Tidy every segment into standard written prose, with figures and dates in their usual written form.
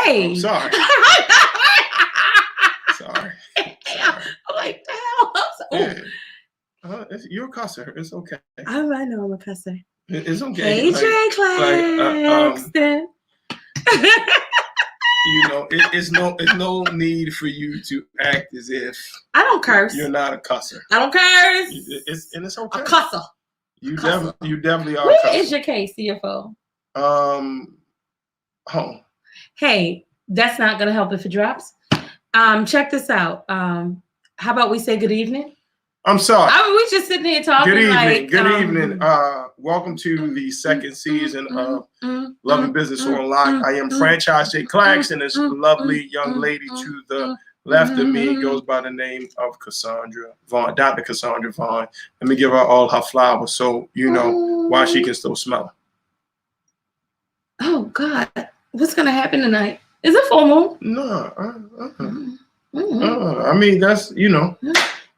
Hey. I'm sorry. Sorry. I'm like, the hell? Yeah. You're a cusser. It's okay. I know I'm a cusser. It's okay. Hey, Jay Claxton. It's no need for you to act as if I don't curse. You're not a cusser. I don't curse. It's okay. A cusser. You definitely are. Where a cusser. is your case, CFO? Home. Hey, that's not gonna help if it drops. Check this out. How about we say good evening? I'm sorry. We just sitting here talking. Good evening. Like, Good evening. Welcome to the second season of Love and Business on Lock. I am franchise Jay Claxton. This lovely young lady to the left of me goes by the name of Cassandra Vaughn, Dr. Cassandra Vaughn. Let me give her all her flowers so you know why she can still smell. Oh God, what's gonna happen tonight? Is it full moon? No. I mean, that's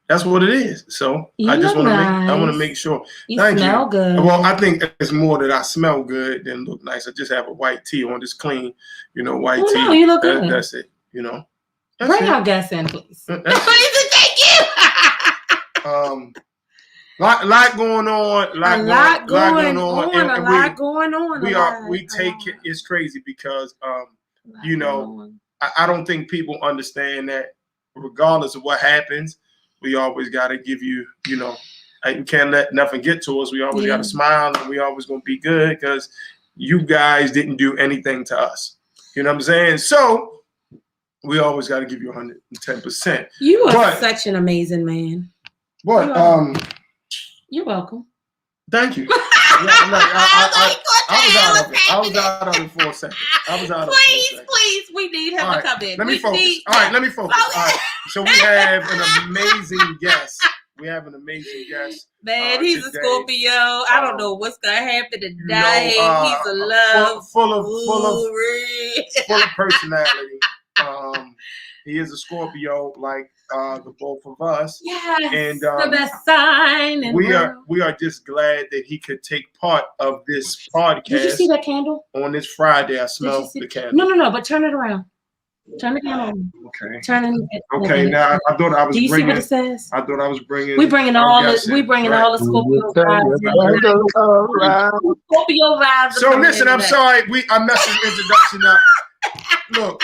that's what it is. So I just want to make sure. You smell good. Well, I think it's more that I smell good than look nice. I just have a white tee on, just clean, white tee. No, you look good. That's it. Bring our guests in, please. Please, thank you. Lot going on. A lot going on. We take it. It's crazy because I don't think people understand that regardless of what happens, we always got to give you, we can't let nothing get to us. We always got to smile, and we always going to be good because you guys didn't do anything to us. You know what I'm saying? So we always got to give you 110%. You are such an amazing man. What? You're welcome. Thank you. I was out of it for a second. Please, we need him to come in. Let me focus. All right. So we have an amazing guest. Man, he's a Scorpio. I don't know what's gonna happen tonight. He's a love full of personality. He is a Scorpio, like the both of us. Yes, and the best sign. We are just glad that he could take part of this podcast. Did you see that candle? On this Friday, I smell the candle. No, but turn it around. Turn the candle on. Okay. Turn it. Okay. Now I thought I was. Do you see what it says? I thought I was bringing. We bringing all the Scorpio vibes. Scorpio vibes. So listen, I'm sorry. I messed the introduction up. Look,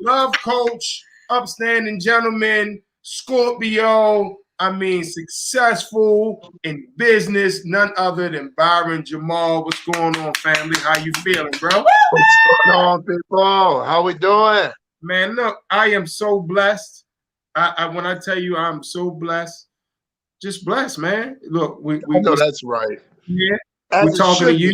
love coach, upstanding gentleman, Scorpio. I mean, successful in business, none other than Byron Jamal. What's going on, family? How you feeling, bro? What's going on, people? How we doing? Man, look, I am so blessed. When I tell you I'm so blessed, just blessed, man. Look, we know that's right. Yeah, we're talking to you.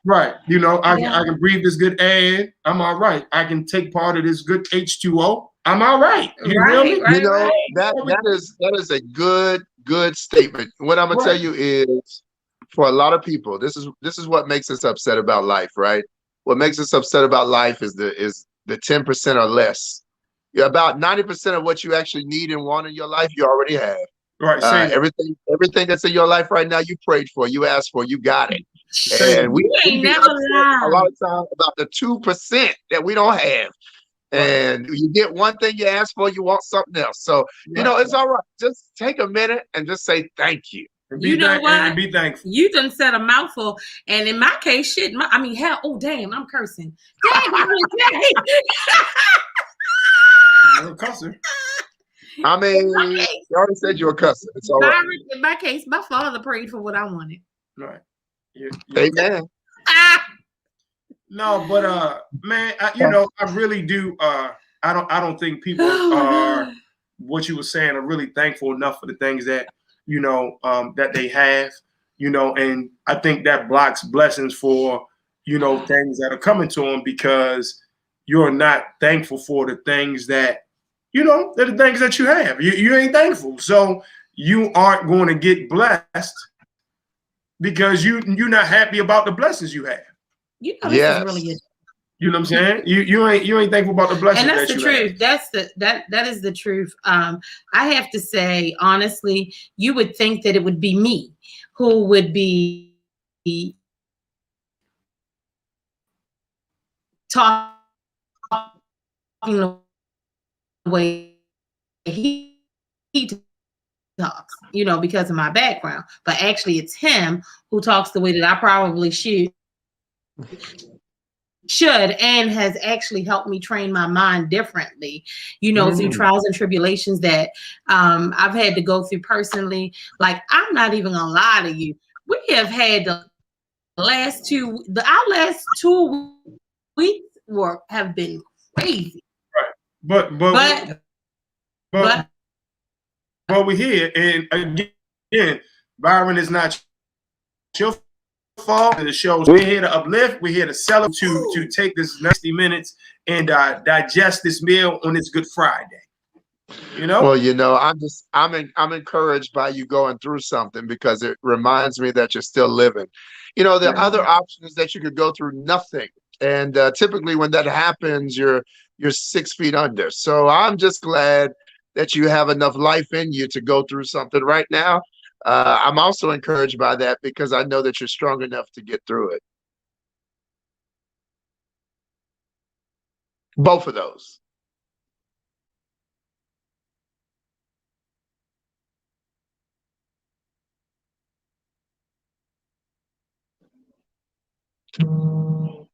Right. I can breathe this good air. I'm all right. I can take part of this good H2O. I'm all right. You feel me? That is a good statement. What I'm gonna tell you is, for a lot of people, this is what makes us upset about life, right? What makes us upset about life is the 10% or less. About 90% of what you actually need and want in your life, you already have. Right. Everything that's in your life right now, you prayed for, you asked for, you got it. And we never lie. A lot of times about the 2% that we don't have. And you get one thing you ask for, you want something else. So, it's all right. Just take a minute and just say thank you. You know what? And be thankful. You done said a mouthful. And in my case, hell, oh, damn, I'm cursing. Dang. You're a cusser. I mean, you already said you're a cusser. It's all right. In my case, my father prayed for what I wanted. Right. Amen. No, but man, I really do. I don't think people are what you were saying are really thankful enough for the things that that they have. And I think that blocks blessings for things that are coming to them because you're not thankful for the things that they're the things that you have. You ain't thankful, so you aren't going to get blessed because you're not happy about the blessings you have. This is really good. You know what I'm saying? You ain't thankful about the blessings. And that's the truth. That is the truth. I have to say, honestly, you would think that it would be me who would be talking the way he talks, you know, because of my background. But actually, it's him who talks the way that I probably should, and has actually helped me train my mind differently, you know, through trials and tribulations that I've had to go through personally. Like, I'm not even gonna lie to you. We have had our last 2 weeks have been crazy. Right. But we're here, and again, Byron is not your fault. The show, we're here to uplift. We're here to celebrate, to take this 90 minutes and digest this meal on this Good Friday. You know. Well, you know, I'm encouraged by you going through something, because it reminds me that you're still living. You know, the other option is that you could go through nothing, and typically when that happens, you're 6 feet under. So I'm just glad that you have enough life in you to go through something right now. I'm also encouraged by that, because I know that you're strong enough to get through it. Both of those. No.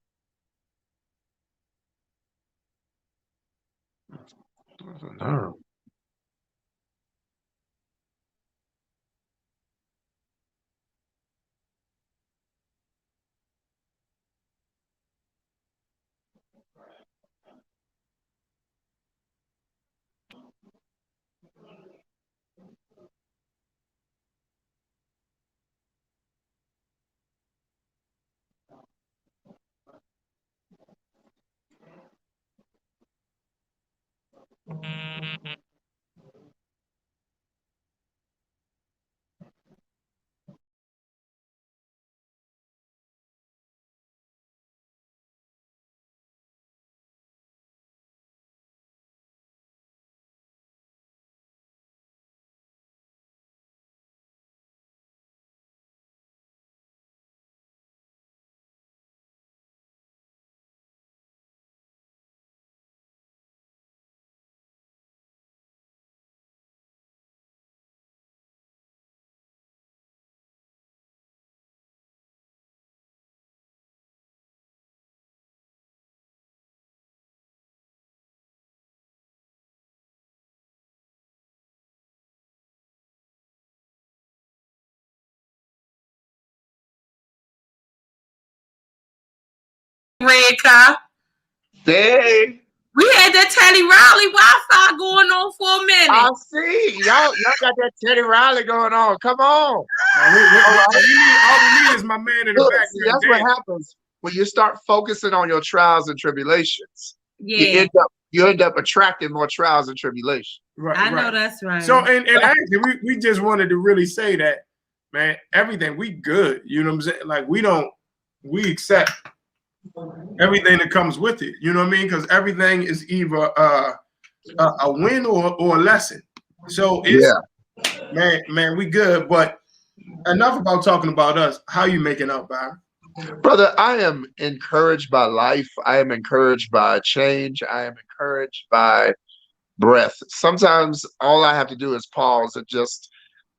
Red car. Hey. We had that Teddy Riley Wi-Fi going on for a minute. I see. Y'all got that Teddy Riley going on. Come on. All we need is my man in the back. See, that's what happens when you start focusing on your trials and tribulations. Yeah. You end up attracting more trials and tribulations. Right, I know that's right. So, and actually, we just wanted to really say that, man, everything, we good. You know what I'm saying? Like, we accept everything that comes with it. You know what I mean? Because everything is either a win or a lesson. So it's, man, we good. But enough about talking about us. How you making up, Byron? Brother, I am encouraged by life. I am encouraged by change. I am encouraged by breath. Sometimes all I have to do is pause and just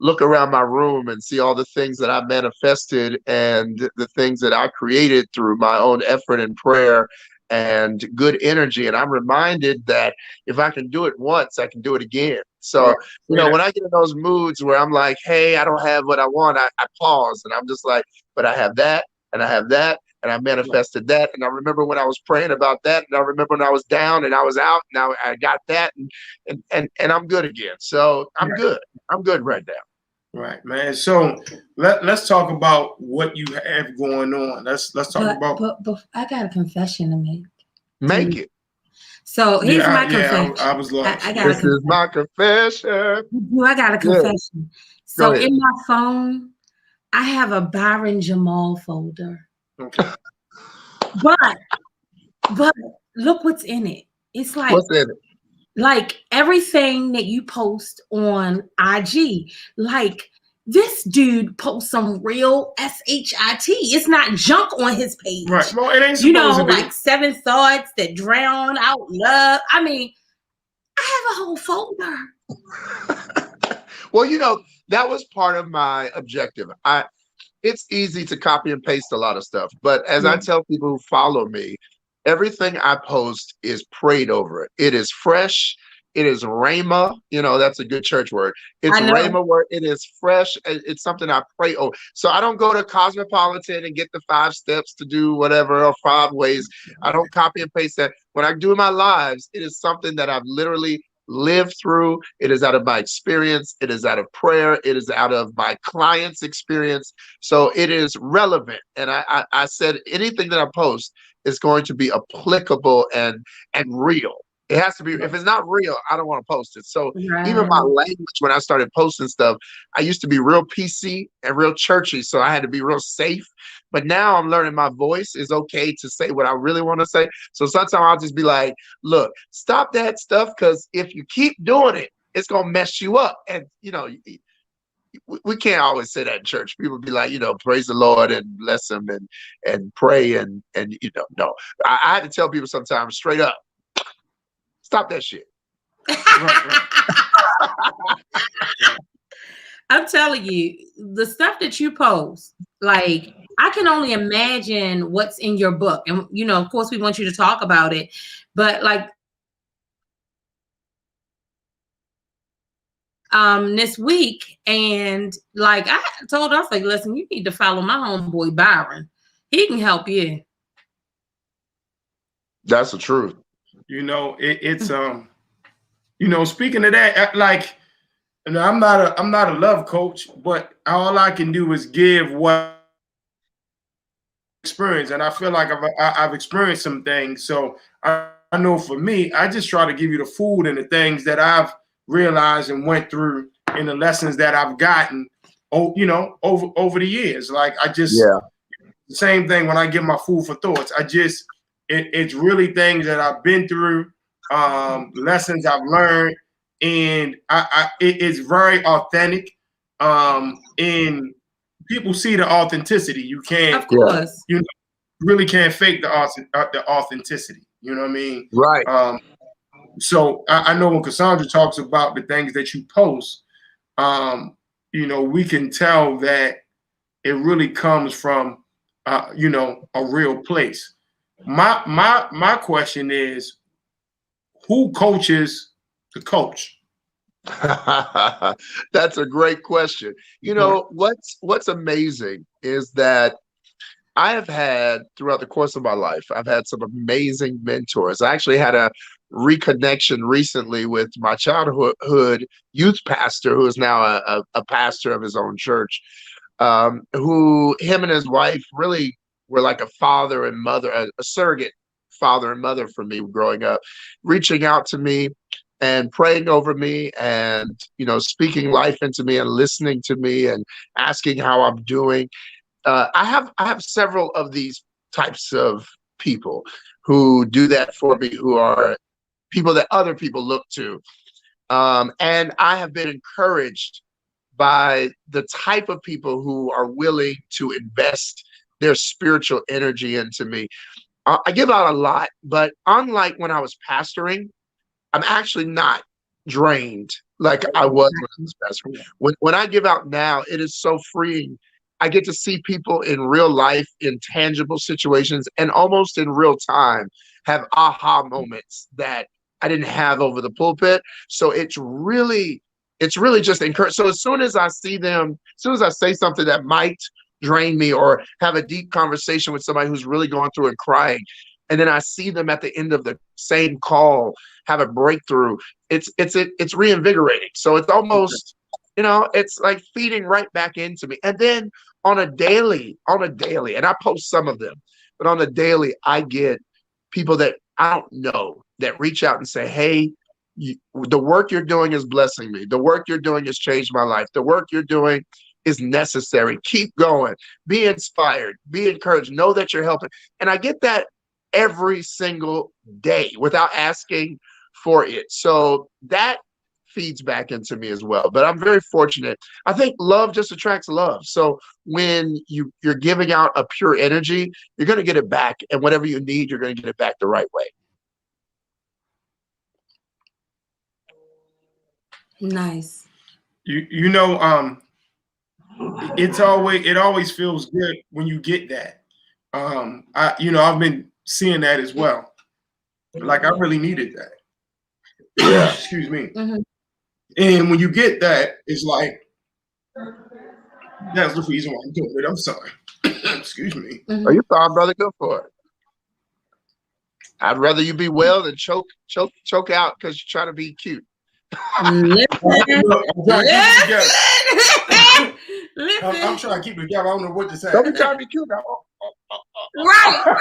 look around my room and see all the things that I manifested and the things that I created through my own effort and prayer and good energy. And I'm reminded that if I can do it once, I can do it again. So, you know, when I get in those moods where I'm like, hey, I don't have what I want, I pause and I'm just like, but I have that and I have that. And I manifested that. And I remember when I was praying about that. And I remember when I was down and I was out. Now I got that. And I'm good again. So I'm good. I'm good right now. Right, man. So let's talk about what you have going on. Let's talk about. But I got a confession to make. Make it. So here's my confession. I was lost. This is my confession. I got a confession. So in my phone, I have a Byron Jamal folder. Okay. But look what's in it. It's like, what's in it? Like everything that you post on IG, like this dude posts some real shit. It's not junk on his page. Right. Well, it ain't supposed to be. Like 7 thoughts that drown out love. I mean, I have a whole folder. Well, that was part of my objective. It's easy to copy and paste a lot of stuff, but as I tell people who follow me, everything I post is prayed over. It is fresh. It is rhema. That's a good church word. It's rhema word. It is fresh. It's something I pray over. So I don't go to Cosmopolitan and get the 5 steps to do whatever or 5 ways. I don't copy and paste that. When I do my lives, it is something that I've literally lived through. It is out of my experience. It is out of prayer. It is out of my client's experience. So it is relevant. And I said anything that I post is going to be applicable and real. It has to be. If it's not real, I don't want to post it. So even my language, when I started posting stuff, I used to be real PC and real churchy. So I had to be real safe. But now I'm learning my voice is okay to say what I really want to say. So sometimes I'll just be like, look, stop that stuff, because if you keep doing it, it's going to mess you up. And, we can't always say that in church. People be like, praise the Lord and bless him and pray. And no. I had to tell people sometimes straight up, stop that shit. I'm telling you, the stuff that you post, like, I can only imagine what's in your book. And, of course, we want you to talk about it. But, like, this week, and, like, I told her, I was like, listen, you need to follow my homeboy, Byron. He can help you. That's the truth. It's speaking of that, like, I'm not a love coach, but all I can do is give what experience, and I feel like I've experienced some things. So I know for me, I just try to give you the food and the things that I've realized and went through, and the lessons that I've gotten, over the years. Like, the same thing when I give my food for thoughts. It's really things that I've been through, lessons I've learned, and it's very authentic. And people see the authenticity. You can't, of course, really can't fake the authenticity. You know what I mean? Right. So I know when Cassandra talks about the things that you post, we can tell that it really comes from, a real place. My question is, who coaches the coach? That's a great question. What's amazing is that I have had, throughout the course of my life, I've had some amazing mentors. I actually had a reconnection recently with my childhood youth pastor, who is now a pastor of his own church, who him and his wife really were like a father and mother, a surrogate father and mother for me growing up, reaching out to me and praying over me and, speaking life into me and listening to me and asking how I'm doing. I have several of these types of people who do that for me, who are people that other people look to. And I have been encouraged by the type of people who are willing to invest their spiritual energy into me. I give out a lot, but unlike when I was pastoring, I'm actually not drained like I was when I was pastoring. When I give out now, it is so freeing. I get to see people in real life, in tangible situations, and almost in real time have aha moments that I didn't have over the pulpit. So it's really just encouraging. So as soon as I see them, as soon as I say something that might drain me or have a deep conversation with somebody who's really going through and crying, and then I see them at the end of the same call have a breakthrough, it's reinvigorating. So it's almost, it's like feeding right back into me. And then on a daily, and I post some of them, but on a daily, I get people that I don't know that reach out and say, hey, the work you're doing is blessing me. The work you're doing has changed my life. The work you're doing is necessary. Keep going. Be inspired. Be encouraged. Know that you're helping. And I get that every single day without asking for it. So that feeds back into me as well. But I'm very fortunate. I think love just attracts love. So when you're giving out a pure energy, you're going to get it back. And whatever you need, you're going to get it back the right way. Nice. You know, it always feels good when you get that. I've been seeing that as well. Like I really needed that. Yeah. Excuse me. Mm-hmm. And when you get that, it's like that's the reason why I'm doing it. I'm sorry. Excuse me. Mm-hmm. Are you fine, brother? Go for it. I'd rather you be well than choke out because you're trying to be cute. Listen. I'm trying to keep it together. I don't know what to say. Don't be trying to be cute now. Right.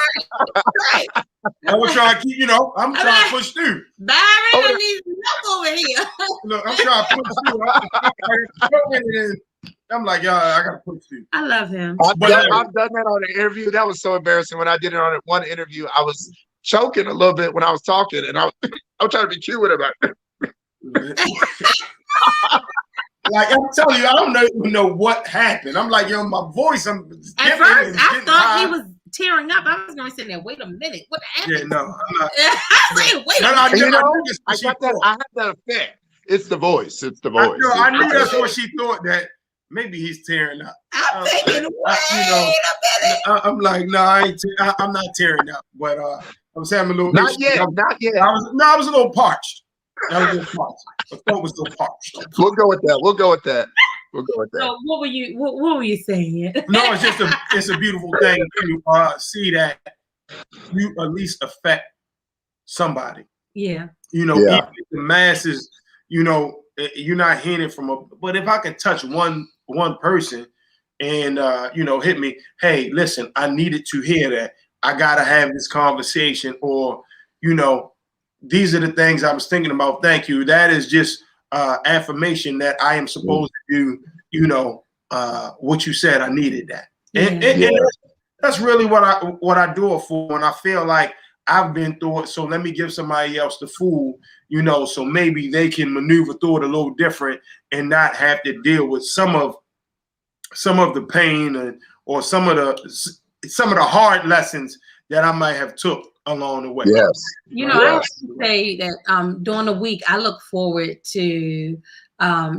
I was trying to keep, I'm trying to push through. Byron needs milk over here. Look, I'm trying to push through. I'm like, I gotta push through. I love him. I've done that on an interview. That was so embarrassing when I did it on one interview. I was choking a little bit when I was talking, and I was trying to be cute with him. Like I'm telling you, I don't even know what happened. I'm like, my voice. At first, I thought he was tearing up. I was going to sit there. Wait a minute, what happened? Yeah, no, I'm not. I said, wait a minute. I had that effect. It's the voice. It's the voice. I knew that's what she thought, that maybe he's tearing up. I'm thinking, wait a minute. I'm like, no, I'm not tearing up, but I'm saying I'm a little. Not yet. I was a little parched. My throat was still parched. We'll go with that. So what were you saying? No, it's a beautiful thing to see that you at least affect somebody. Yeah. Even if the masses, you're not hearing it but if I can touch one person and hit me, hey, listen, I needed to hear that. I gotta have this conversation, or these are the things I was thinking about. Thank you. That is just affirmation that I am supposed to do. What you said, I needed that. And that's really what I do it for. When I feel like I've been through it, so let me give somebody else the fool, so maybe they can maneuver through it a little different and not have to deal with some of the pain or some of the hard lessons that I might have took along the way. Yes. I have to say that during the week, I look forward to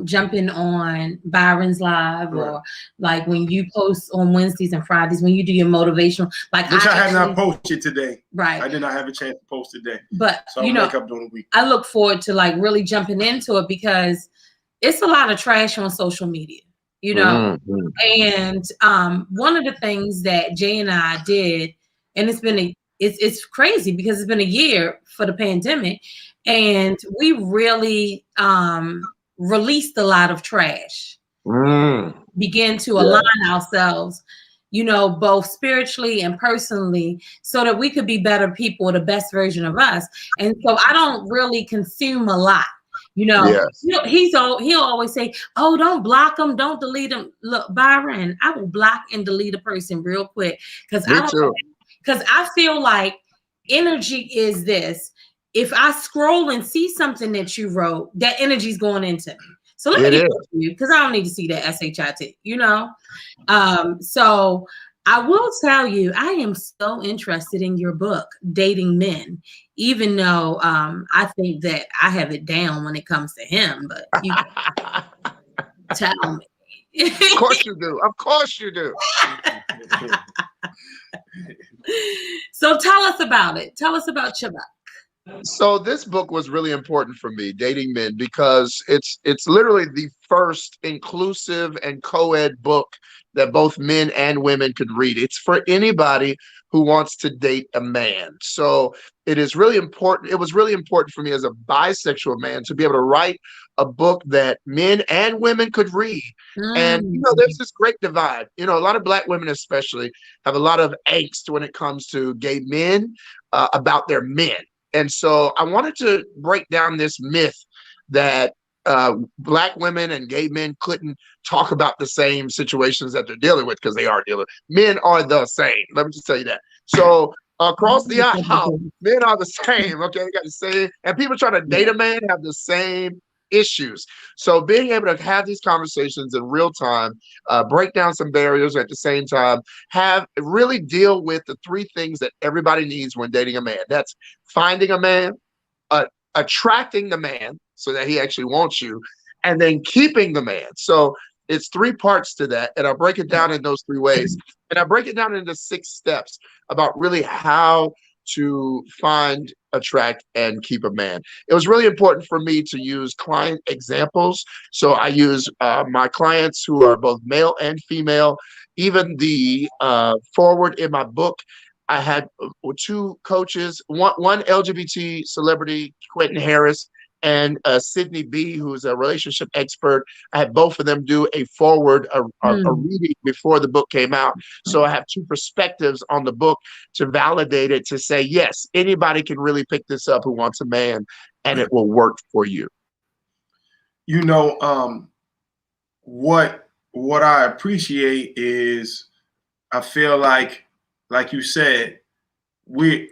jumping on Byron's live, or like when you post on Wednesdays and Fridays, when you do your motivational, like which I have not posted today. Right. I did not have a chance to post today. But so I'll make up during the week. I look forward to like really jumping into it because it's a lot of trash on social media, Mm-hmm. And one of the things that Jay and I did, and it's crazy because it's been a year for the pandemic, and we really released a lot of trash. Begin to align ourselves, both spiritually and personally, so that we could be better people, the best version of us. And so I don't really consume a lot. He'll always say, "Oh, don't block them, don't delete them." Look, Byron, I will block and delete a person real quick because I feel like energy is this. If I scroll and see something that you wrote, that energy is going into me. So let me get to you, because I don't need to see that SHIT, So I will tell you, I am so interested in your book, Dating Men, even though I think that I have it down when it comes to him, but you tell me. Of course you do. Of course you do. So tell us about it. Tell us about your book. So this book was really important for me, Dating Men, because it's literally the first inclusive and co-ed book that both men and women could read. It's for anybody who wants to date a man. So it is really important. It was really important for me as a bisexual man to be able to write a book that men and women could read. And, there's this great divide. A lot of Black women especially have a lot of angst when it comes to gay men about their men. And so I wanted to break down this myth that Black women and gay men couldn't talk about the same situations that they're dealing with, because they are dealing. Men are the same. Let me just tell you that. So across the aisle, men are the same. Okay, they got the same. And people trying to date a man have the same issues. So being able to have these conversations in real time, break down some barriers at the same time, have really deal with the three things that everybody needs when dating a man. That's finding a man, attracting the man so that he actually wants you, and then keeping the man. So it's three parts to that, and I break it down in those three ways. And I break it down into 6 steps about really how to find, attract, and keep a man. It was really important for me to use client examples. So I use my clients who are both male and female. Even the forward in my book, I had 2 coaches, one LGBT celebrity, Quentin Harris, and Sydney B, who's a relationship expert. I had both of them do a forward, a reading before the book came out. So I have 2 perspectives on the book to validate it, to say, yes, anybody can really pick this up who wants a man, and it will work for you. You know, what I appreciate is, I feel like you said, we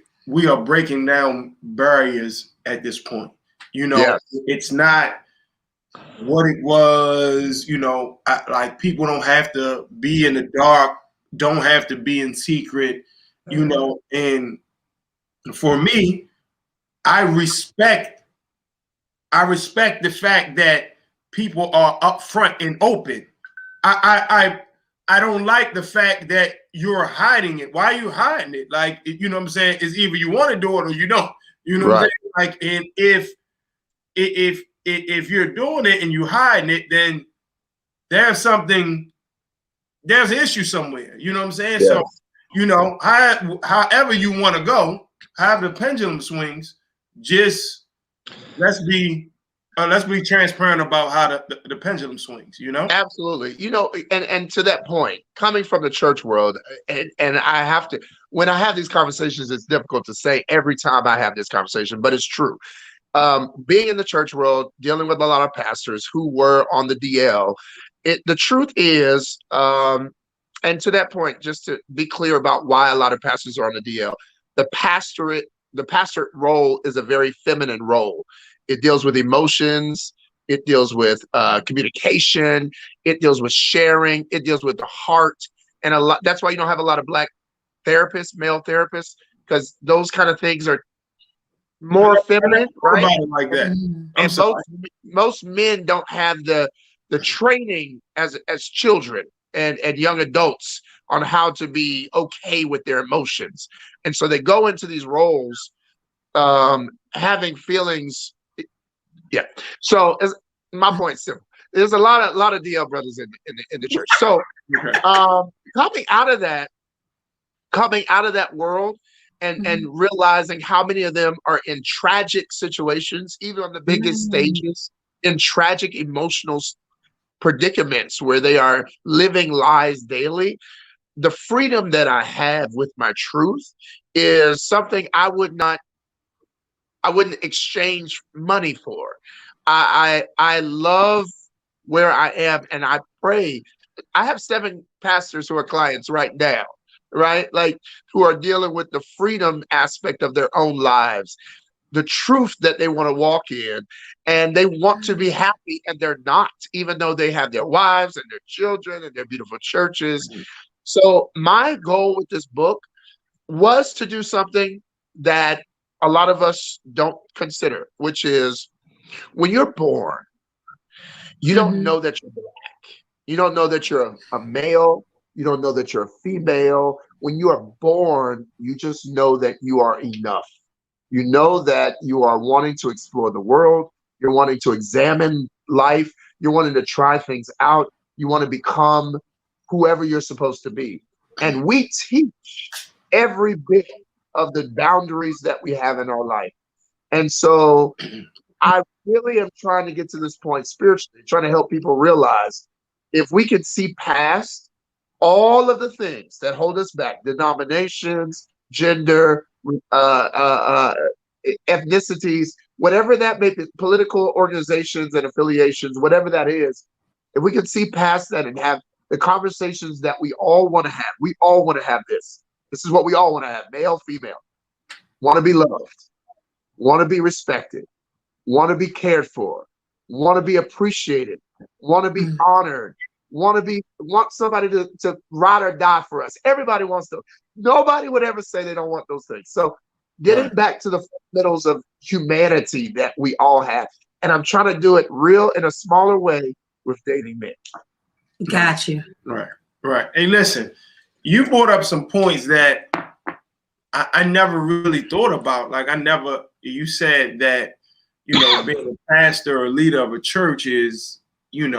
are breaking down barriers at this point. You know, yes. It's not what it was. You know, like, people don't have to be in the dark, don't have to be in secret. You know, and for me, I respect the fact that people are upfront and open. I don't like the fact that you're hiding it. Why are you hiding it? Like, you know what I'm saying? It's either you want to do it or you don't. You know what I'm saying? Like, and if you're doing it and you hiding it, then there's an issue somewhere. You know what I'm saying? Yeah. So, you know, however you want to go, however the pendulum swings, just let's be transparent about how the pendulum swings, you know? Absolutely. You know, and to that point, coming from the church world, and I have to, when I have these conversations, it's difficult to say every time I have this conversation, but it's true. Being in the church world, dealing with a lot of pastors who were on the DL, the truth is, and to that point, just to be clear about why a lot of pastors are on the DL, the pastorate role is a very feminine role. It deals with emotions. It deals with communication. It deals with sharing. It deals with the heart, and a lot. That's why you don't have a lot of Black therapists, male therapists, because those kind of things are more feminine, right? Like that. And most men don't have the training as children and young adults on how to be okay with their emotions, and so they go into these roles having feelings. Yeah. So as my point's simple. There's a lot of DL brothers in the church. So coming out of that world and realizing how many of them are in tragic situations, even on the biggest stages, in tragic emotional predicaments where they are living lies daily. The freedom that I have with my truth is something I wouldn't exchange money for. I love where I am, and I pray. I have 7 pastors who are clients right now, right? Like, who are dealing with the freedom aspect of their own lives, the truth that they want to walk in, and they want to be happy, and they're not, even though they have their wives and their children and their beautiful churches. So my goal with this book was to do something that a lot of us don't consider, which is, when you're born, you don't know that you're Black. You don't know that you're a male. You don't know that you're a female. When you are born, you just know that you are enough. You know that you are wanting to explore the world. You're wanting to examine life. You're wanting to try things out. You want to become whoever you're supposed to be. And we teach every bit of the boundaries that we have in our life. And so I really am trying to get to this point spiritually, trying to help people realize, if we could see past all of the things that hold us back, denominations, gender, ethnicities, whatever that may be, political organizations and affiliations, whatever that is, if we could see past that and have the conversations that we all want to have. We all want to have this. This is what we all want to have, male, female. Want to be loved, want to be respected, want to be cared for, want to be appreciated, want to be honored, want somebody to ride or die for us. Everybody wants to. Nobody would ever say they don't want those things. So getting back to the fundamentals of humanity that we all have. And I'm trying to do it real in a smaller way with dating men. Got you. Right. Hey, listen, you brought up some points that I never really thought about. Like you said that, being a pastor or leader of a church is, you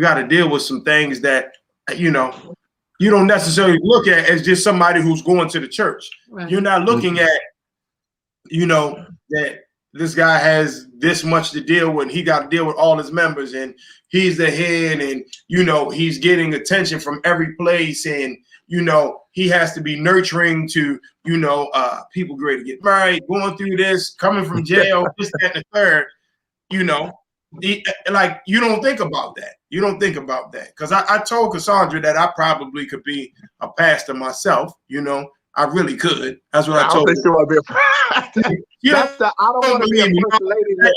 got to deal with some things that, you don't necessarily look at as just somebody who's going to the church. Right. You're not looking at, that this guy has this much to deal with. He got to deal with all his members, and he's the head, and he's getting attention from every place, and he has to be nurturing to people ready to get married, going through this, coming from jail, this, that, and the third. You don't think about that. You don't think about that, because I told Cassandra that I probably could be a pastor myself. I really could. That's what I told her. I don't think you want to be a pastor. I don't want to be a first lady look.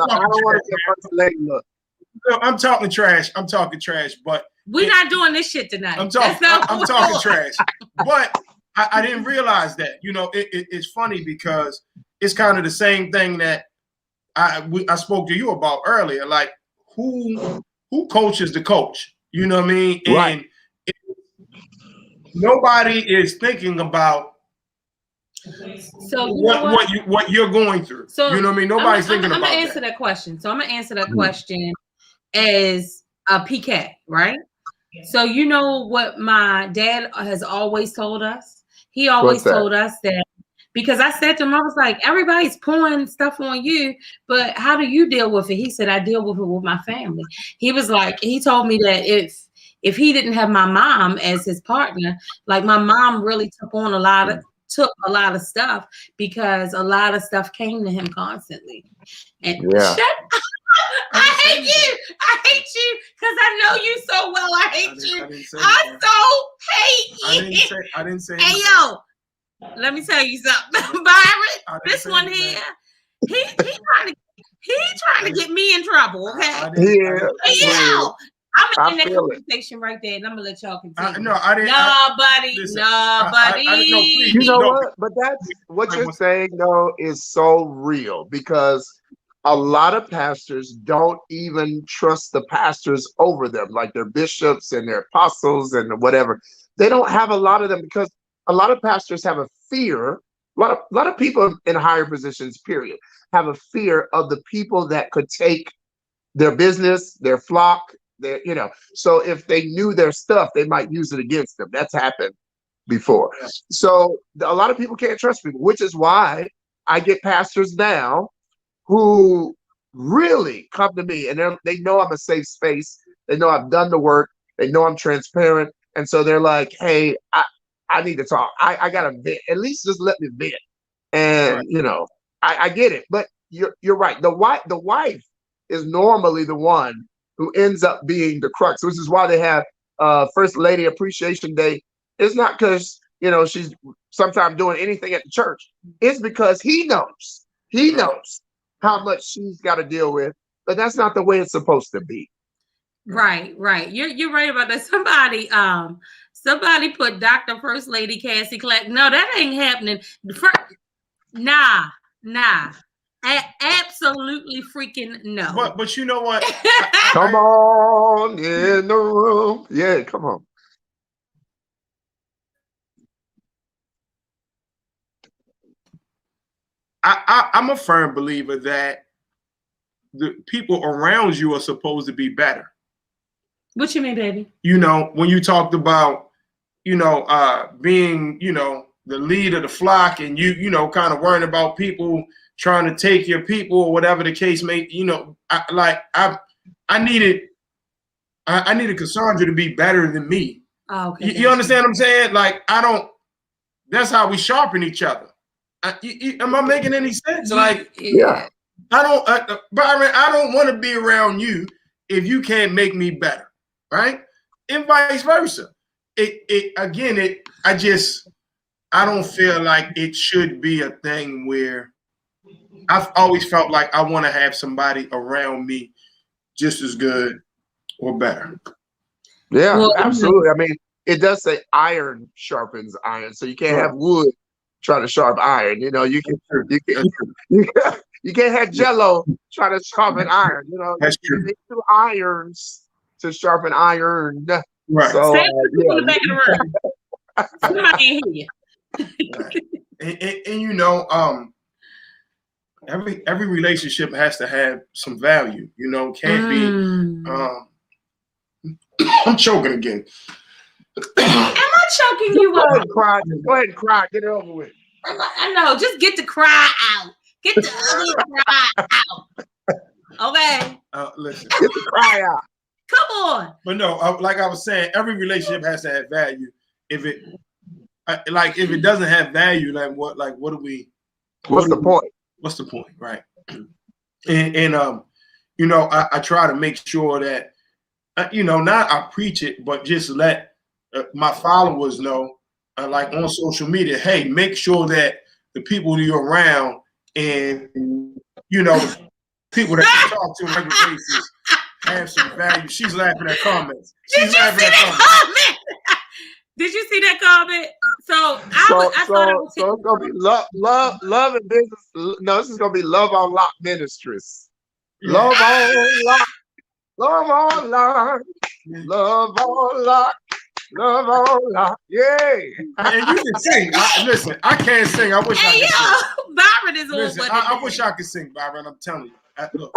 I don't want to be a first lady look. I'm talking trash, but we're not doing this shit tonight. I'm talking trash, but I didn't realize that. It's funny because it's kind of the same thing that I spoke to you about earlier. Like who coaches the coach? You know what I mean? Right. And nobody is thinking about what you're going through. So you know what I mean? Nobody's thinking about that. I'm gonna answer that question. So I'm gonna answer that question as a PK, right? So you know what my dad has always told us? He always told us that, because I said to him, I was like, everybody's pouring stuff on you, but how do you deal with it? He said, I deal with it with my family. He was like, he told me that if he didn't have my mom as his partner, like my mom really took a lot of stuff, because a lot of stuff came to him constantly. And I hate you because I know you so well. I hate you. I didn't say hey yo, let me tell you something. Byron, this one here, he trying to get me in trouble, okay? I'm in that conversation right there, and I'm gonna let y'all continue. I didn't. Nobody. You know what? But that's what you're saying, though, is so real, because a lot of pastors don't even trust the pastors over them, like their bishops and their apostles and whatever. They don't have a lot of them, because a lot of pastors have a fear. A lot of people in higher positions, period, have a fear of the people that could take their business, their flock. So if they knew their stuff, they might use it against them. That's happened before. So a lot of people can't trust people, which is why I get pastors now who really come to me, and they know I'm a safe space. They know I've done the work. They know I'm transparent. And so they're like, hey, I need to talk. I got to vent. At least just let me vent. And, I get it. But you're right. The wife is normally the one who ends up being the crux, which is why they have First Lady Appreciation Day. It's not because, she's sometimes doing anything at the church. It's because he knows how much she's got to deal with, but that's not the way it's supposed to be. Right. You're right about that. Somebody put Dr. First Lady Cassie Clack. No, that ain't happening. Nah. Absolutely freaking no. But you know what? Come on in the room. Yeah, come on. I'm a firm believer that the people around you are supposed to be better. What you mean, baby? When you talked about, being, the lead of the flock, and you kind of worrying about people trying to take your people or whatever the case may, I needed Cassandra to be better than me. Oh, okay. You understand what I'm saying? Like, that's how we sharpen each other. Am I making any sense? Like, yeah. Byron, I don't want to be around you if you can't make me better, right? And vice versa. I don't feel like it should be a thing where I've always felt like I want to have somebody around me just as good or better. Yeah, well, absolutely. I mean, it does say iron sharpens iron, so you can't have wood trying to sharpen iron. You know, you can't have Jello trying to sharpen iron. You know, you need 2 irons to sharpen iron. Right. So, in the back of the room. Somebody hear you. And you know, every relationship has to have some value. You know, can't be. I'm choking again. Am I choking you up? Go ahead and cry. Go ahead and cry. Get it over with. I know. Just get the cry out. Get the ugly cry out. Okay. Listen. Get the cry out. Come on. But no, like I was saying, every relationship has to have value. If it doesn't have value, what do we? What's the point? What's the point, right? And you know, I try to make sure that you know, not I preach it, but just let my followers know, like on social media, hey, make sure that the people you're around and you know, people that you talk to on a regular basis have some value. She's laughing at comments. She's laughing at comments. Did you see that comment? So it's gonna be love and business. No, this is gonna be Love on Lock Ministries. Yeah. Love on lock, love on lock, love on lock, love on lock. Yay! And you can sing. Listen, I can't sing. I wish I could sing. Byron is listen, I wish I could sing, Byron. I'm telling you. Look,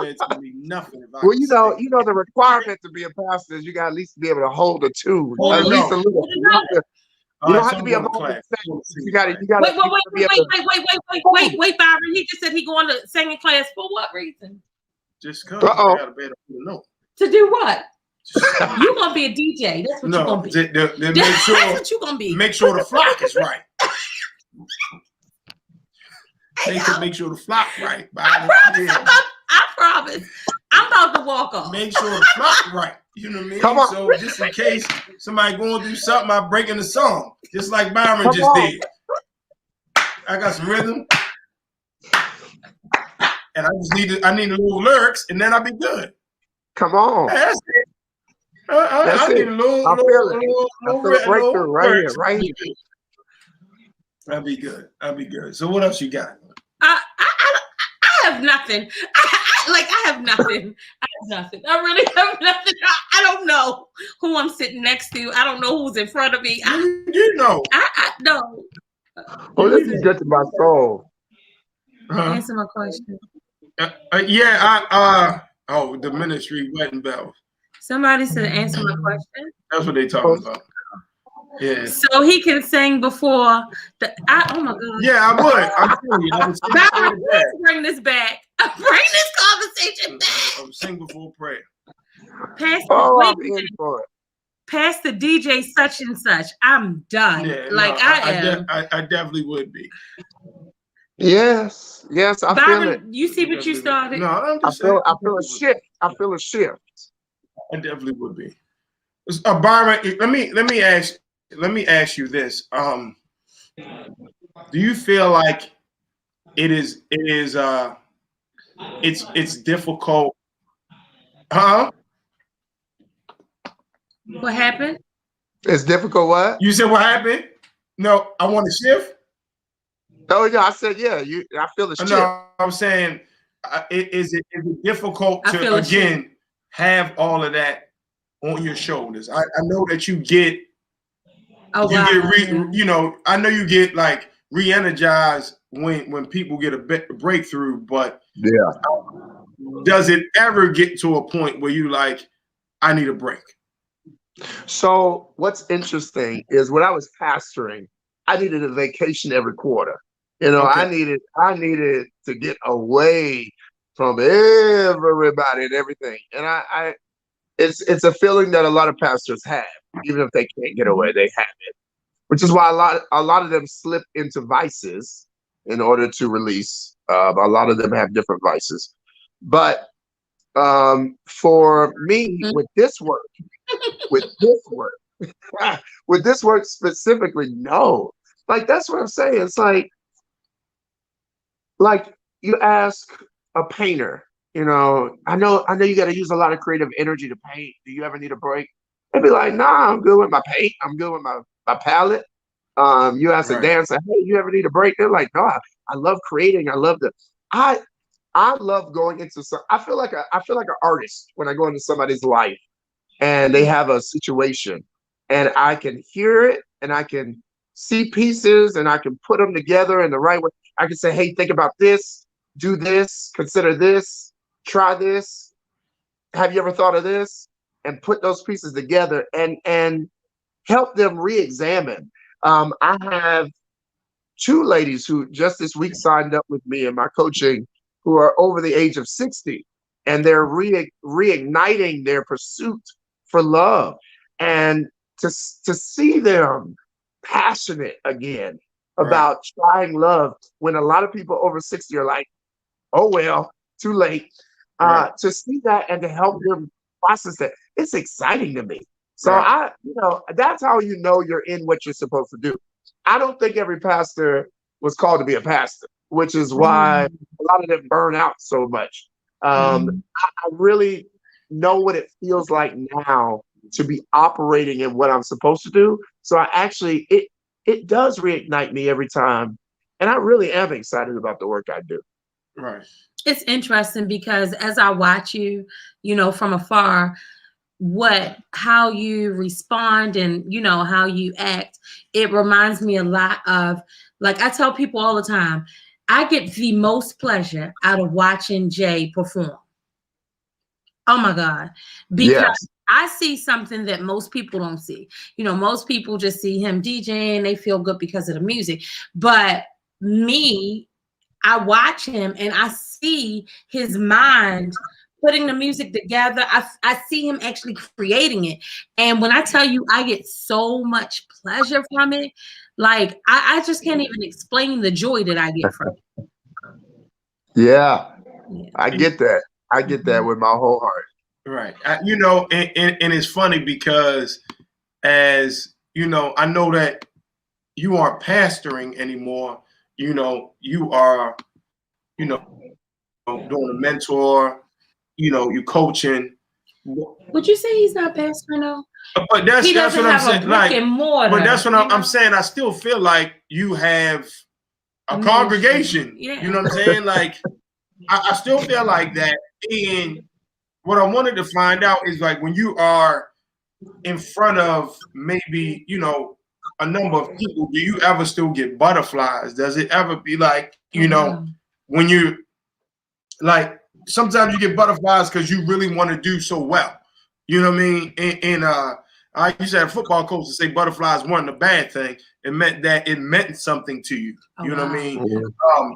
it's gonna be nothing. Well, you know, the requirement to be a pastor is you got at least be able to hold a tune, at least a little. You don't have to be a vocal singer. You got to. Wait, Byron. He just said he going to singing class for what reason? Just because I got to be able to know. To do what? You're gonna be a DJ. That's what you're gonna be. That's what you're gonna be. Make sure the flock is right. Make sure the flock right. I promise. I'm about to walk off. Make sure the flock right. You know what I mean? Come on. So just in case somebody going through something, I'm breaking the song, just like Byron just did. I got some rhythm, and I need a little lyrics, and then I'll be good. Come on. That's it. I need a little breakthrough right here. I'll be good. So what else you got? I have nothing. I have nothing. I really have nothing. I don't know who I'm sitting next to. I don't know who's in front of me. You know. I know. Oh, this is good to my soul. Answer my question. The ministry wedding bells. Somebody said answer my question. That's what they talking about. Yeah. So he can sing before oh my God. Yeah, I would. I'm telling you. Please bring this back. Bring this conversation back. I'm sing before prayer. Past the DJ such and such. I'm done. Yeah, I am. I definitely would be. Yes, I Byron, feel it. You see what you started? No, I feel a shift. I feel a shift. I definitely would be. Byron, let me ask you this. Do you feel like it's difficult? Huh? What happened? It's difficult. What? You said what happened? No, I want to shift. Oh yeah, I said yeah. I feel the shift. No, I'm saying, is it difficult to again have all of that on your shoulders? I know that you get. I know you get like re-energized when people get a breakthrough, but does it ever get to a point where you like, I need a break? So what's interesting is when I was pastoring, I needed a vacation every quarter. You know, okay. I needed to get away from everybody and everything. And it's a feeling that a lot of pastors have, even if they can't get away, they have it. Which is why a lot of them slip into vices in order to release. A lot of them have different vices. But for me, with this work specifically, no. Like, that's what I'm saying. It's like you ask a painter, I know you got to use a lot of creative energy to paint. Do you ever need a break? They'd be like, nah, I'm good with my paint. I'm good with my palette. You ask a Right. dancer, hey, you ever need a break? They're like, no, I love creating. I I love going into I feel like an artist when I go into somebody's life and they have a situation and I can hear it and I can see pieces and I can put them together in the right way. I can say, hey, think about this, do this, consider this, try this. Have you ever thought of this? And put those pieces together and help them re-examine. I have two ladies who just this week signed up with me in my coaching who are over the age of 60, and they're reigniting their pursuit for love. And to see them passionate again about trying love when a lot of people over 60 are like, oh, well, too late. To see that and to help them process that, it's exciting to me. So that's how you're in what you're supposed to do. I don't think every pastor was called to be a pastor, which is why a lot of them burn out so much. I really know what it feels like now to be operating in what I'm supposed to do. So it does reignite me every time. And I really am excited about the work I do. Right. It's interesting because as I watch you, from afar, how you respond and how you act, it reminds me a lot of, like, I tell people all the time, I get the most pleasure out of watching Jay perform. Oh my God. Because I see something that most people don't see. Most people just see him DJing, they feel good because of the music. But me, I watch him and I see his mind putting the music together. I see him actually creating it. And when I tell you I get so much pleasure from it, like I just can't even explain the joy that I get from it. Yeah. I get that. I get that with my whole heart. Right. And it's funny because as I know that you aren't pastoring anymore. You are, doing a mentor, you're coaching. Would you say he's not pastoring though? But that's what I'm saying. But that's what I'm saying. I still feel like you have a congregation. Yeah. You know what I'm saying? Like, I still feel like that. And what I wanted to find out is, like, when you are in front of maybe, a number of people, do you ever still get butterflies? Does it ever be like, when you, like, sometimes you get butterflies because you really want to do so well. You know what I mean? And I used to have a football coach to say butterflies weren't a bad thing. It meant that it meant something to you. You know what I mean?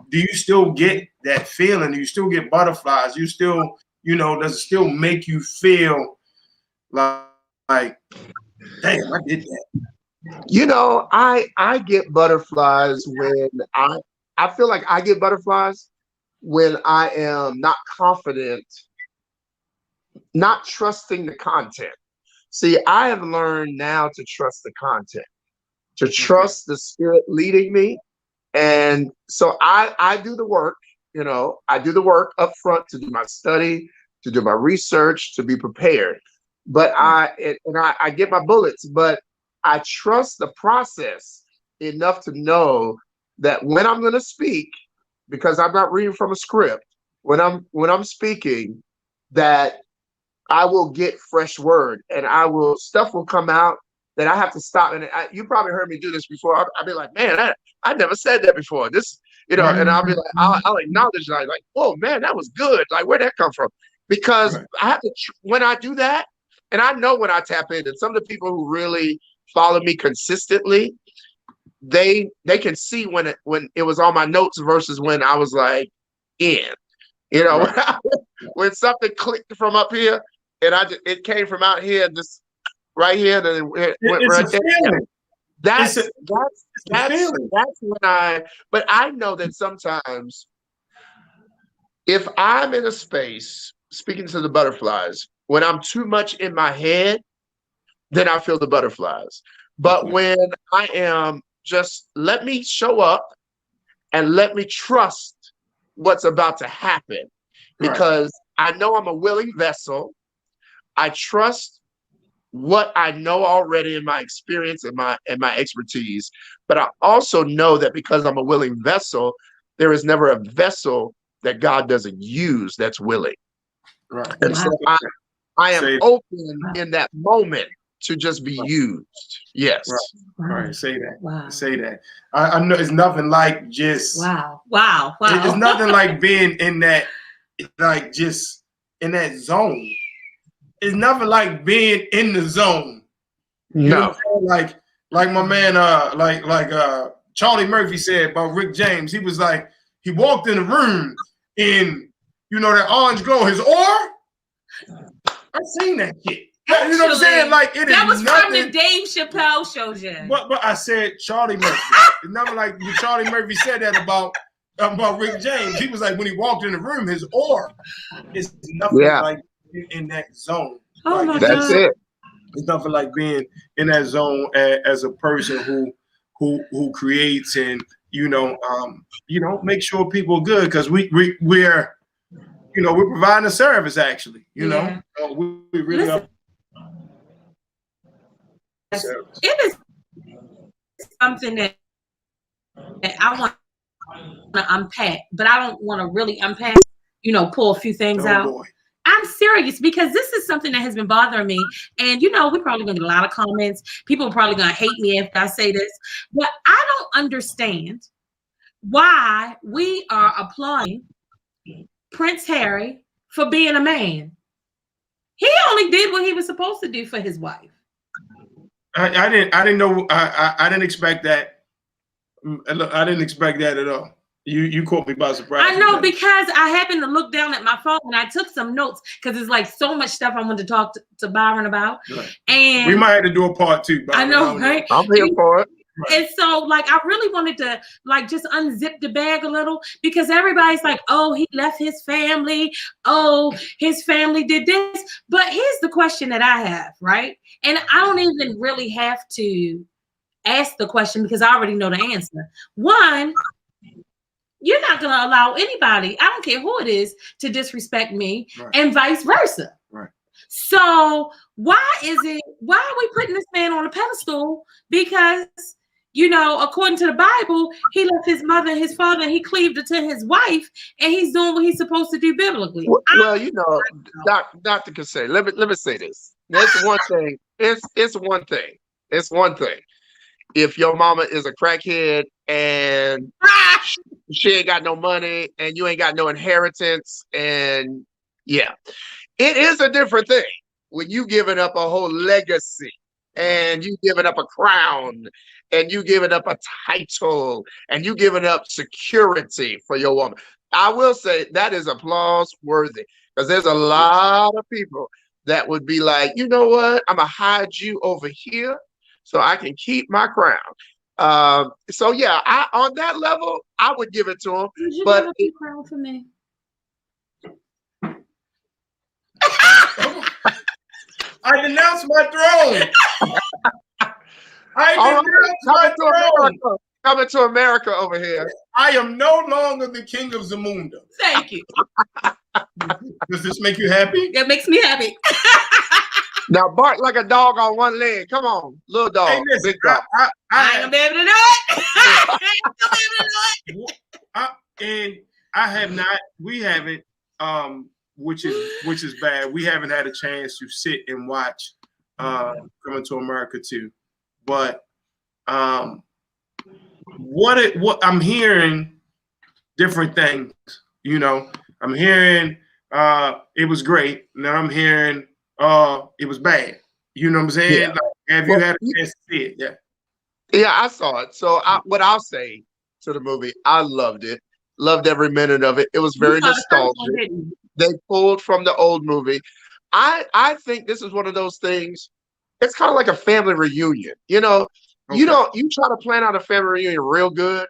Do you still get that feeling? Do you still get butterflies? You still, does it still make you feel like damn, I did that? I get butterflies when I feel like I get butterflies when I am not confident, not trusting the content. See, I have learned now to trust the content, to trust the spirit leading me. And so I do the work, I do the work up front to do my study, to do my research, to be prepared. But I get my bullets, but I trust the process enough to know that when I'm going to speak, because I'm not reading from a script, when I'm speaking, that I will get fresh word and stuff will come out that I have to stop. And you probably heard me do this before. I'll be like, man, I never said that before. This, and I'll be like, I'll acknowledge like, whoa, man, that was good. Like, where'd that come from? Because I have to, when I do that, and I know when I tap in, and some of the people who really follow me consistently, they can see when it was on my notes versus when I was like when something clicked from up here and it came from out here and just right here and then it went right there. That's when but I know that sometimes if I'm in a space, speaking to the butterflies, when I'm too much in my head, then I feel the butterflies. But when I am just let me show up and let me trust what's about to happen, because I know I'm a willing vessel. I trust what I know already in my experience and my expertise, but I also know that because I'm a willing vessel, there is never a vessel that God doesn't use that's willing. Right. And so I am open in that moment to just be used. Yes. Right. Say that. Wow. Say that. I know it's nothing like just wow. It's nothing like being in that, like just in that zone. It's nothing like being in the zone. You know what I'm saying? Like my man, Charlie Murphy said about Rick James. He was like, he walked in the room and that orange glow, his aura. I've seen that shit. Actually, you know what I'm saying? Like that was from the Dave Chappelle show, Jen. But I said Charlie Murphy. It's nothing like when Charlie Murphy said that about Rick James. He was like, when he walked in the room, his aura is nothing like in that zone. Oh my That's God. it. It's nothing like being in that zone as a person who creates and make sure people are good, because we're we're providing a service actually. We really are. It is something that I want to unpack, but I don't want to really unpack. Pull a few things out. Boy. I'm serious, because this is something that has been bothering me. And, we're probably going to get a lot of comments. People are probably going to hate me if I say this. But I don't understand why we are applauding Prince Harry for being a man. He only did what he was supposed to do for his wife. I didn't know. I didn't expect that. I didn't expect that at all. You caught me by surprise. I know, because I happened to look down at my phone and I took some notes, because it's like so much stuff I wanted to talk to Byron about. Right. And we might have to do a part 2. Byron. I know, right? I'm here for it. And so, I really wanted to, just unzip the bag a little, because everybody's like, oh, he left his family. Oh, his family did this. But here's the question that I have, right? And I don't even really have to ask the question, because I already know the answer. One, you're not going to allow anybody, I don't care who it is, to disrespect me, and vice versa. Right. So why are we putting this man on a pedestal? Because, according to the Bible, he left his mother and his father, and he cleaved to his wife, and he's doing what he's supposed to do biblically. Well, Dr. Casay, let me say this. That's one thing. It's one thing. It's one thing. If your mama is a crackhead and she ain't got no money and you ain't got no inheritance, and it is a different thing when you giving up a whole legacy and you giving up a crown and you giving up a title and you giving up security for your woman. I will say that is applause worthy, because there's a lot of people that would be like, you know what, I'm gonna hide you over here so I can keep my crown. So on that level, I would give it to him. Would you but never keep crown for me? I denounced my throne. Coming to America over here. I am no longer the king of Zamunda. Thank you. Does this make you happy? It makes me happy. Now bark like a dog on one leg. Come on, little dog, hey, listen, big dog. I ain't gonna be able to do it. I ain't gonna be able to do it. And I have not. We haven't. Which is bad. We haven't had a chance to sit and watch Coming to America 2. But what I'm hearing different things. I'm hearing it was great, and then I'm hearing it was bad. You know what I'm saying? Yeah. Like, have you had a chance to see it? Yeah. Yeah, I saw it. So what I'll say to the movie, I loved it. Loved every minute of it. It was very nostalgic. They pulled from the old movie. I think this is one of those things. It's kind of like a family reunion. You try to plan out a family reunion real good,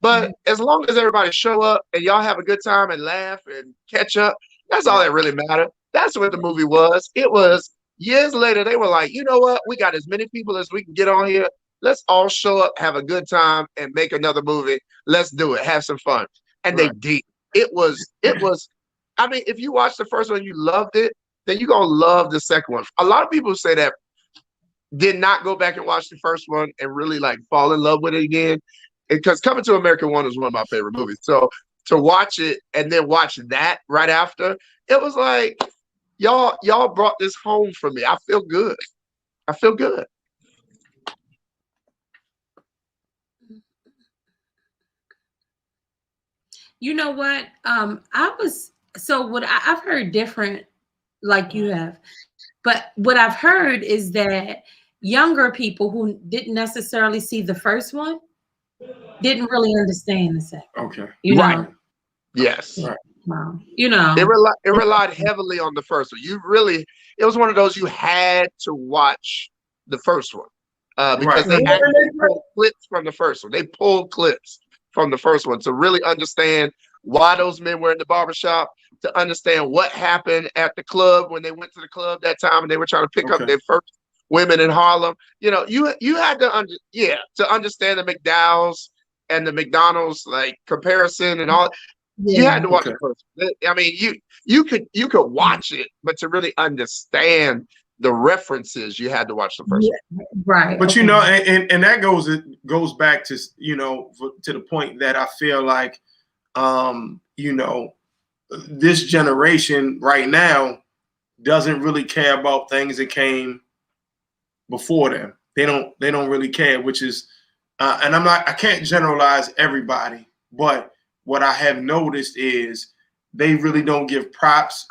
but as long as everybody show up and y'all have a good time and laugh and catch up, that's all that really mattered. That's what the movie was. It was years later. They were like, you know what? We got as many people as we can get on here. Let's all show up, have a good time, and make another movie. Let's do it. Have some fun. And they did. it was. I mean, if you watch the first one, you loved it, then you're gonna love the second one. A lot of people say that did not go back and watch the first one and really like fall in love with it again. Because Coming to America 1 is one of my favorite movies. So to watch it and then watch that right after, it was like, y'all brought this home for me. I feel good. I feel good. You know what? I've heard different, like you have, but what I've heard is that younger people who didn't necessarily see the first one didn't really understand the second. Okay. You know? Right. Yes. Yeah. Wow. You know. It relied heavily on the first one. It was one of those you had to watch the first one. Because they actually pulled clips from the first one. They pulled clips from the first one to really understand why those men were in the barbershop, to understand what happened at the club when they went to the club that time and they were trying to pick up their first women in Harlem. You know, you had to understand the McDowell's and the McDonald's like comparison and all. You had to watch the first one. I mean, you could watch it, but to really understand the references, you had to watch the first one. Right. But you know, and that goes back to, you know, to the point that I feel like, you know, this generation right now doesn't really care about things that came before them. They don't really care, which is, and I can't generalize everybody, but what I have noticed is they really don't give props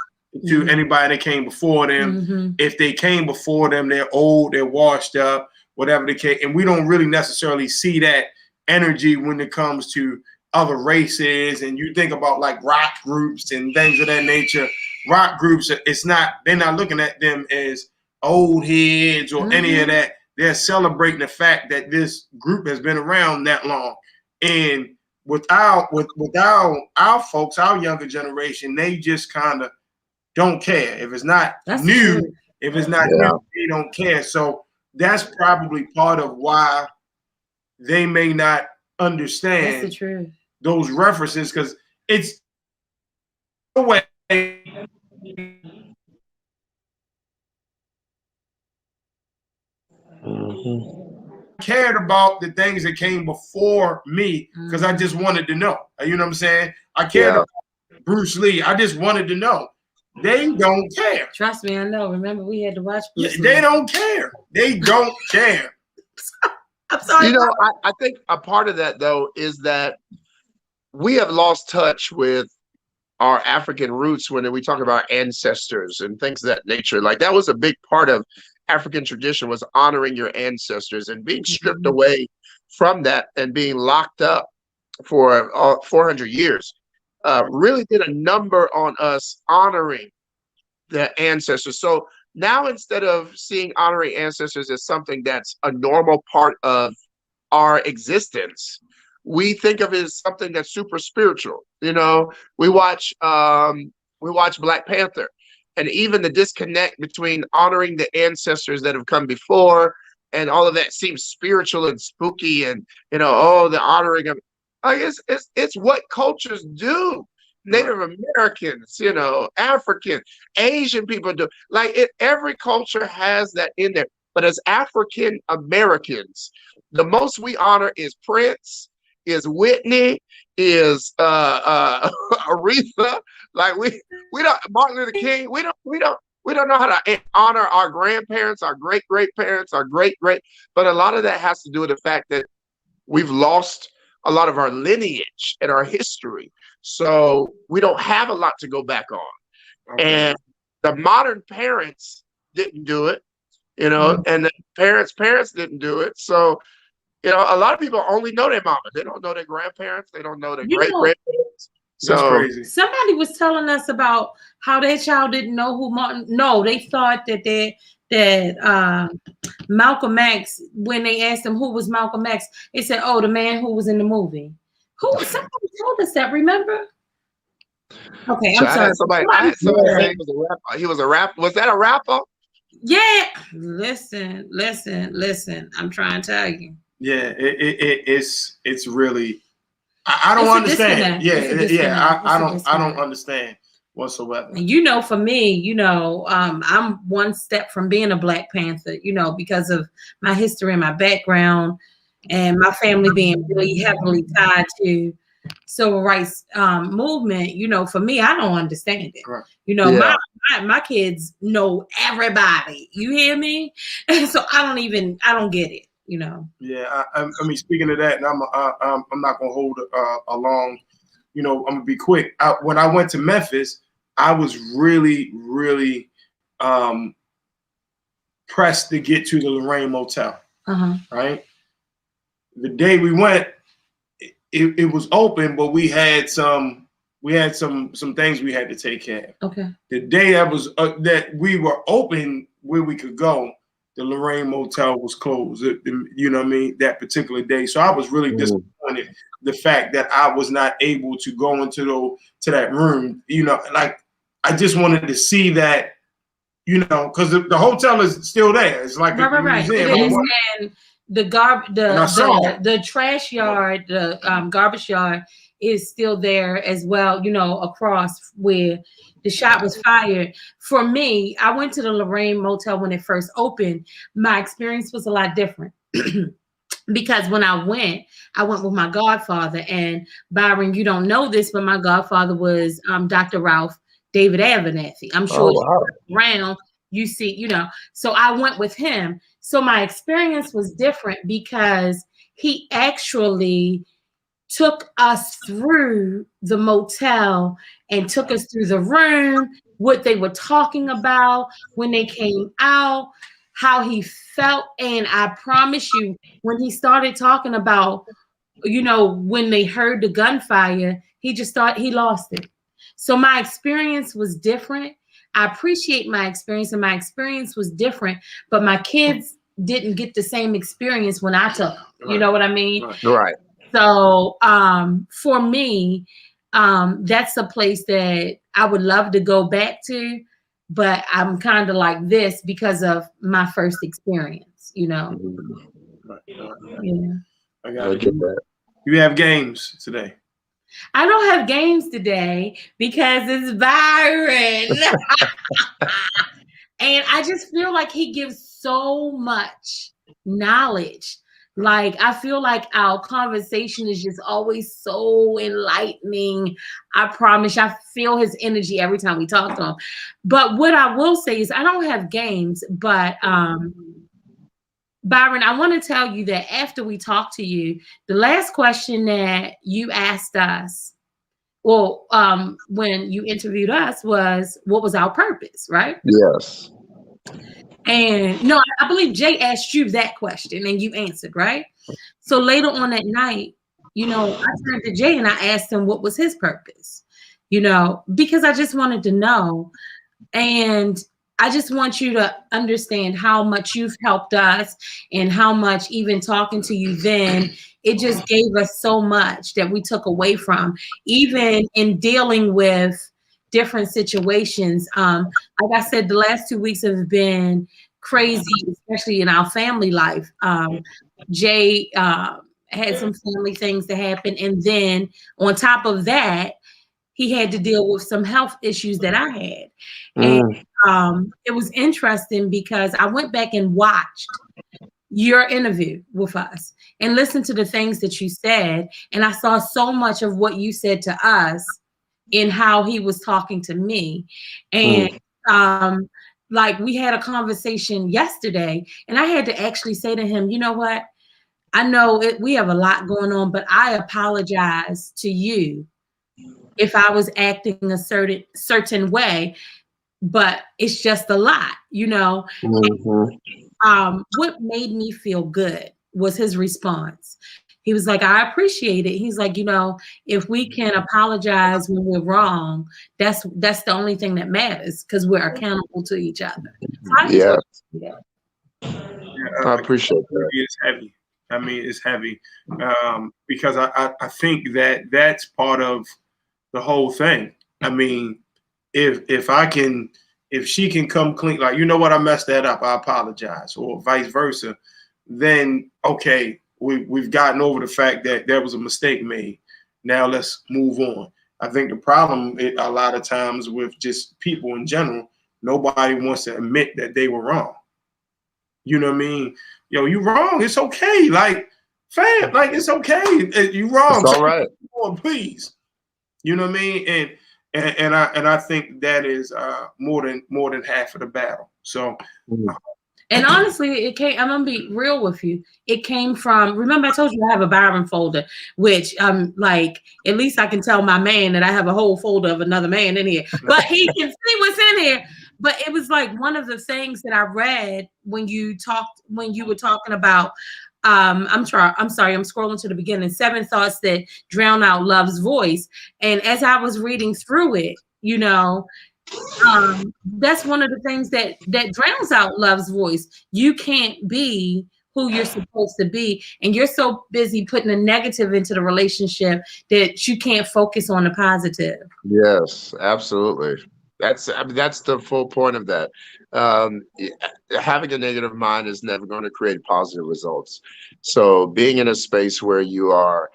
to anybody that came before them. If they came before them, they're old, they're washed up, whatever the case. And we don't really necessarily see that energy when it comes to other races. And you think about like rock groups and things of that nature. Rock groups, they're not looking at them as old heads or any of that. They're celebrating the fact that this group has been around that long. And with our folks, our younger generation, they just kind of don't care. If it's not new, if it's not new, they don't care. So that's probably part of why they may not understand those references, because it's the way cared about the things that came before me, because I just wanted to know. You know what I'm saying? I cared about Bruce Lee. I just wanted to know. They don't care. Trust me, I know. Remember, we had to watch Bruce Lee. They don't care. They don't care. I'm sorry. You know, I think a part of that, though, is that we have lost touch with our African roots when we talk about ancestors and things of that nature. Like, that was a big part of African tradition, was honoring your ancestors, and being stripped away from that and being locked up for 400 years really did a number on us honoring the ancestors. So now, instead of seeing honoring ancestors as something that's a normal part of our existence, we think of it as something that's super spiritual. You know, we watch Black Panther, and even the disconnect between honoring the ancestors that have come before and all of that seems spiritual and spooky, and, you know, the honoring of, I guess it's what cultures do. Native Americans, you know, African, Asian people do. Like, every culture has that in there. But as African Americans, the most we honor is Prince, is Whitney, is Aretha. Like, we don't, Martin Luther King. We don't know how to honor our grandparents, our great parents, our great. But a lot of that has to do with the fact that we've lost a lot of our lineage and our history. So we don't have a lot to go back on. And the modern parents didn't do it, you know, and the parents didn't do it. So, you know, a lot of people only know their mama. They don't know their grandparents. They don't know their great-grandparents. So that's crazy. Somebody was telling us about how their child didn't know who Martin. No, they thought that Malcolm X, when they asked him who was Malcolm X, they said, "Oh, the man who was in the movie." Somebody told us that. Remember? Okay, I'm sorry. I had somebody say he was a rapper. He was a rapper. Was that a rapper? Yeah. Listen. I'm trying to tell you. Yeah, it's really, I don't understand. Yeah. I don't understand whatsoever. And for me, I'm one step from being a Black Panther, because of my history and my background and my family being really heavily tied to civil rights movement. For me, I don't understand it. Right. My kids know everybody. You hear me? So I don't get it. Yeah, I mean, speaking of that, and I'm not gonna hold along. I'm gonna be quick. When I went to Memphis, I was really, really pressed to get to the Lorraine Motel. Right. The day we went, it was open, but we had some things we had to take care of. Okay. The day that we were open where we could go, the Lorraine Motel was closed. You know what I mean? That particular day. So I was really disappointed the fact that I was not able to go into that room. Like I just wanted to see that, because the hotel is still there. It's like a museum. It is. And the trash yard, the garbage yard is still there as well, across where the shot was fired. For me, I went to the Lorraine Motel when it first opened. My experience was a lot different. Because when I went with my godfather, and Byron, you don't know this, but my godfather was Dr. Ralph David Abernathy. I'm sure around you see, so I went with him. So my experience was different because he actually took us through the motel and took us through the room, what they were talking about when they came out, how he felt. And I promise you, when he started talking about, when they heard the gunfire, he lost it. So my experience was different. I appreciate my experience, and my experience was different, but my kids didn't get the same experience when I took them. You know what I mean? Right. So for me, that's a place that I would love to go back to, but I'm kind of like this because of my first experience, Yeah. I gotta get that. You have games today? I don't have games today because it's Byron. And I just feel like he gives so much knowledge. Like, I feel like our conversation is just always so enlightening. I promise you, I feel his energy every time we talk to him. But what I will say is I don't have games, but Byron, I want to tell you that after we talked to you, the last question that you asked us, when you interviewed us, was what was our purpose, right? Yes. And no, I believe Jay asked you that question and you answered, right? So later on that night, I turned to Jay and I asked him what was his purpose, because I just wanted to know. And I just want you to understand how much you've helped us and how much, even talking to you then, it just gave us so much that we took away from, even in dealing with different situations. Like I said, the last 2 weeks have been crazy, especially in our family life. Jay had some family things that happened. And then on top of that, he had to deal with some health issues that I had. And it was interesting because I went back and watched your interview with us and listened to the things that you said. And I saw so much of what you said to us in how he was talking to me. And like, we had a conversation yesterday and I had to actually say to him, you know what? I know we have a lot going on, but I apologize to you if I was acting a certain way, but it's just a lot, What made me feel good was his response. He was like, I appreciate it. He's like, if we can apologize when we're wrong, that's the only thing that matters, because we're accountable to each other. So I appreciate that. It's heavy. I mean, it's heavy because I think that's part of the whole thing. I mean, if she can come clean, like, you know what, I messed that up, I apologize, or vice versa, then okay, we've gotten over the fact that there was a mistake made. Now let's move on. I think the problem a lot of times with just people in general, nobody wants to admit that they were wrong. You know what I mean? Yo, you wrong. It's okay. Like, fam, like it's okay. You wrong. It's all right. Please. You know what I mean? And I think that is more than half of the battle. So and honestly, it came, I'm gonna be real with you. It came from, remember I told you I have a Byron folder, which like, at least I can tell my man that I have a whole folder of another man in here. But he can see what's in here. But it was like one of the things that I read when you were talking about I'm sorry, I'm scrolling to the beginning. 7 thoughts that drown out love's voice. And as I was reading through it, you know, that's one of the things that drowns out love's voice. You can't be who you're supposed to be, and you're so busy putting a negative into the relationship that you can't focus on the positive. Yes, absolutely. That's the full point of that. Having a negative mind is never going to create positive results. So being in a space where you are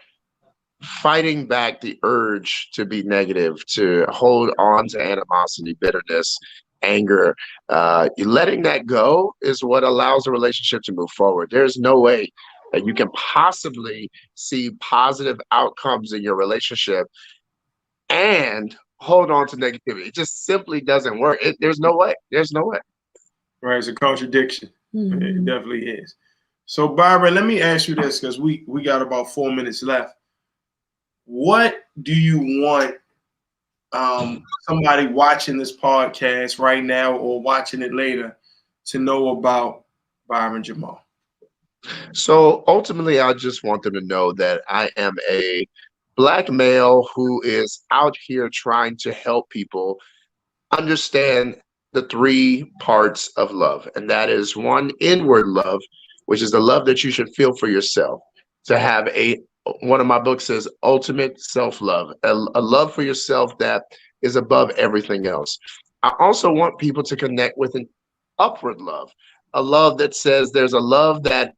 fighting back the urge to be negative, to hold on to animosity, bitterness, anger, letting that go is what allows a relationship to move forward. There's no way that you can possibly see positive outcomes in your relationship and hold on to negativity. It just simply doesn't work. There's no way. There's no way. Right, it's a contradiction. It definitely is. So Byron, let me ask you this, because we got about 4 minutes left. What do you want somebody watching this podcast right now or watching it later to know about Byron Jamal? So ultimately, I just want them to know that I am a Black male who is out here trying to help people understand the 3 parts of love. And that is 1, inward love, which is the love that you should feel for yourself. To have one of my books says ultimate self-love, a love for yourself that is above everything else. I also want people to connect with an upward love, a love that says there's a love that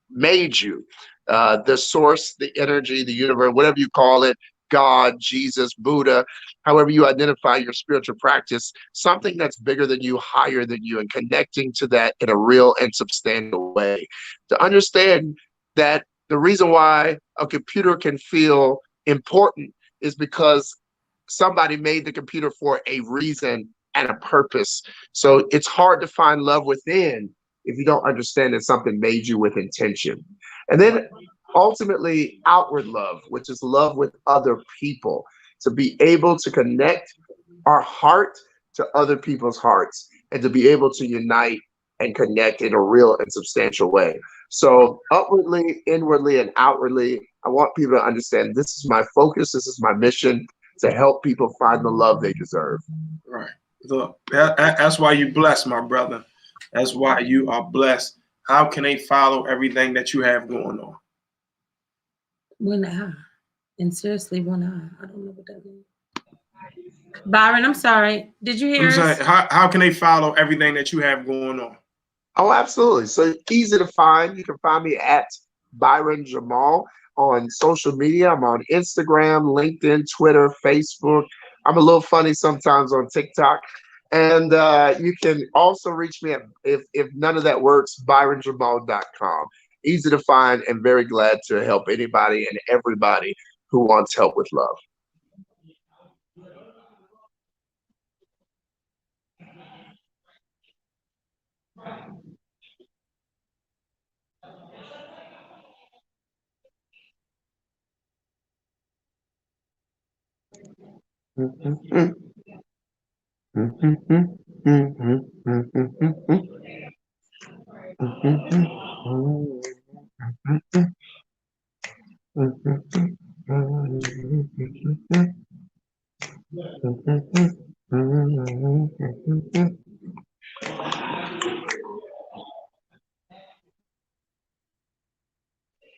made you, the source, the energy, the universe, whatever you call it, God, Jesus, Buddha, however you identify your spiritual practice, something that's bigger than you, higher than you, and connecting to that in a real and substantial way. To understand that the reason why a computer can feel important is because somebody made the computer for a reason and a purpose. So it's hard to find love within if you don't understand that something made you with intention. And then ultimately outward love, which is love with other people, to be able to connect our heart to other people's hearts and to be able to unite and connect in a real and substantial way. So upwardly, inwardly, and outwardly, I want people to understand this is my focus, this is my mission, to help people find the love they deserve. Right. Look, that's why you blessed, my brother. That's why you are blessed. How can they follow everything that you have going on? One eye. And seriously, one eye. I don't know what that means. Byron, I'm sorry. Did you hear us? How can they follow everything that you have going on? Oh, absolutely. So easy to find. You can find me at Byron Jamal on social media. I'm on Instagram, LinkedIn, Twitter, Facebook. I'm a little funny sometimes on TikTok. And you can also reach me at, if none of that works, byronjamal.com. Easy to find and very glad to help anybody and everybody who wants help with love.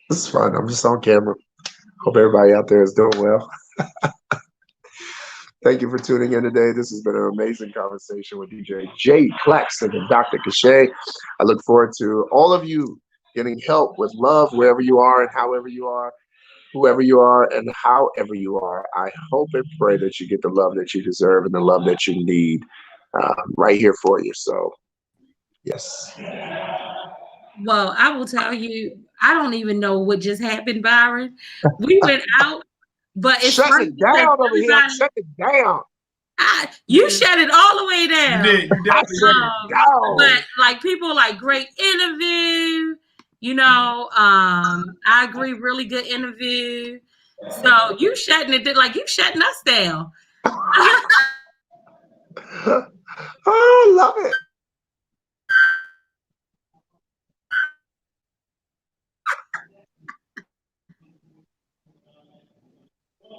This is fun. I'm just on camera. Hope everybody out there is doing well. Thank you for tuning in today. This has been an amazing conversation with DJ Jay Claxton and Dr. Casay. I look forward to all of you getting help with love wherever you are and however you are. whoever you are and however you are, I hope and pray that you get the love that you deserve and the love that you need right here for you. So, yes. Well, I will tell you, I don't even know what just happened, Byron. We went out, but it's Shut funny it because down over here. everybody, Shut it down. you shut it all the way You down. did. You I definitely shut did. it down. But like people like great interview, you know, I agree, really good interview. So you shutting it, like you shutting us down. Oh, love it.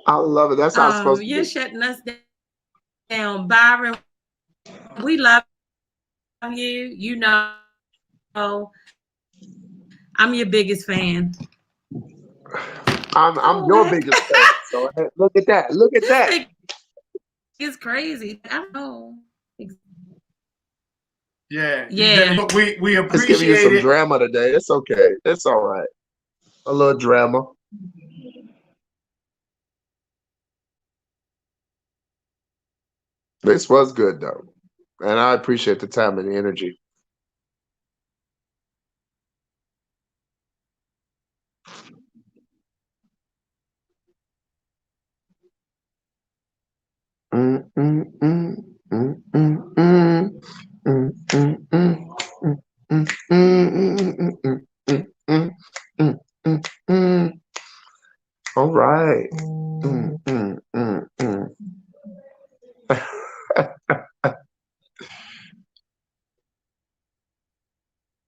I love it. That's how it's supposed to You're be. shutting us down, Byron. We love you. You know, I'm your biggest fan. I'm Oh your heck, biggest fan. So hey, look at that. Look at this that. thing is crazy. I don't know. Yeah. Yeah. We It's giving you appreciate some it. drama today. It's okay. It's all right. A little drama. This was good though. And I appreciate the time and the energy. Mm, mm, mm.